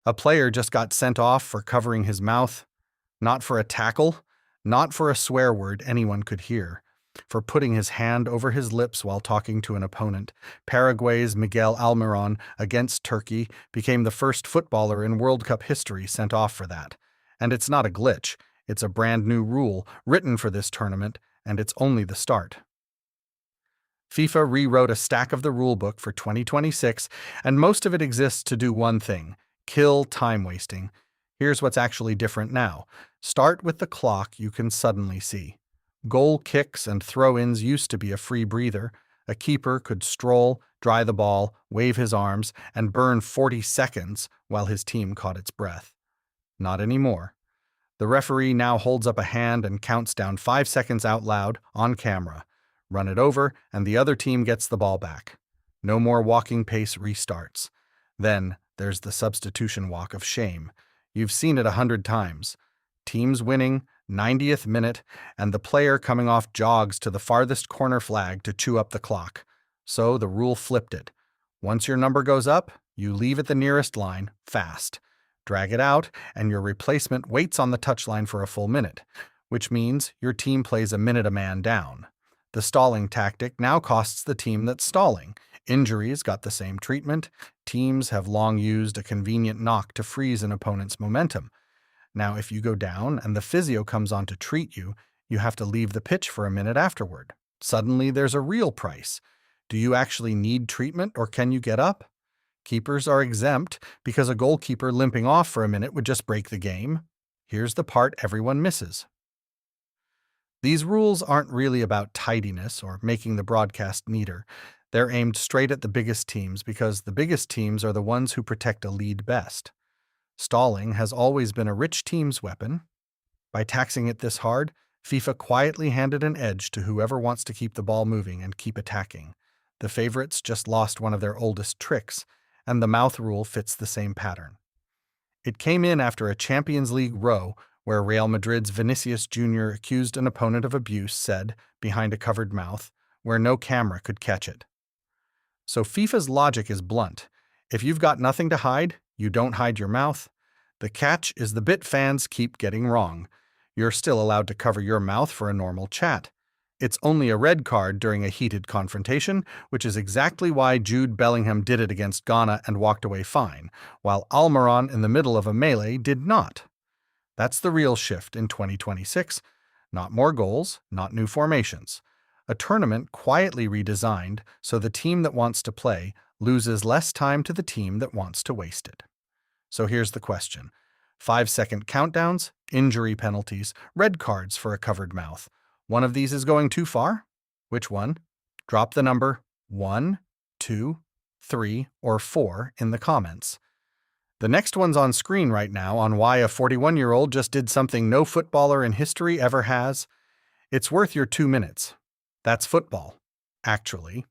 A player just got sent off for covering his mouth, not for a tackle, not for a swear word anyone could hear, for putting his hand over his lips while talking to an opponent. Paraguay's Miguel Almirón against Turkey became the first footballer in World Cup history sent off for that. And it's not a glitch, it's a brand new rule written for this tournament, and it's only the start. FIFA rewrote a stack of the rulebook for 2026, and most of it exists to do one thing: kill time wasting. Here's what's actually different now. Start with the clock you can suddenly see. Goal kicks and throw-ins used to be a free breather. A keeper could stroll, dry the ball, wave his arms, and burn 40 seconds while his team caught its breath. Not anymore. The referee now holds up a hand and counts down 5 seconds out loud, on camera. Run it over, and the other team gets the ball back. No more walking pace restarts. Then there's the substitution walk of shame. You've seen it 100 times. Teams winning, 90th minute, and the player coming off jogs to the farthest corner flag to chew up the clock. So the rule flipped it. Once your number goes up, you leave at the nearest line, fast. Drag it out, and your replacement waits on the touchline for a full minute, which means your team plays a minute a man down. The stalling tactic now costs the team that's stalling. Injuries got the same treatment. Teams have long used a convenient knock to freeze an opponent's momentum. Now, if you go down and the physio comes on to treat you, you have to leave the pitch for a minute afterward. Suddenly, there's a real price. Do you actually need treatment, or can you get up? Keepers are exempt because a goalkeeper limping off for a minute would just break the game. Here's the part everyone misses. These rules aren't really about tidiness or making the broadcast neater. They're aimed straight at the biggest teams because the biggest teams are the ones who protect a lead best. Stalling has always been a rich team's weapon. By taxing it this hard, FIFA quietly handed an edge to whoever wants to keep the ball moving and keep attacking. The favorites just lost one of their oldest tricks, and the mouth rule fits the same pattern. It came in after a Champions League row where Real Madrid's Vinicius Jr. accused an opponent of abuse, said, behind a covered mouth, where no camera could catch it. So FIFA's logic is blunt. If you've got nothing to hide, you don't hide your mouth. The catch is the bit fans keep getting wrong. You're still allowed to cover your mouth for a normal chat. It's only a red card during a heated confrontation, which is exactly why Jude Bellingham did it against Ghana and walked away fine, while Almiron in the middle of a melee did not. That's the real shift in 2026. Not more goals, not new formations. A tournament quietly redesigned so the team that wants to play loses less time to the team that wants to waste it. So here's the question. 5-second countdowns, injury penalties, red cards for a covered mouth. One of these is going too far? Which one? Drop the number 1, 2, 3, or 4 in the comments. The next one's on screen right now on why a 41-year-old just did something no footballer in history ever has. It's worth your 2 minutes. That's football, actually.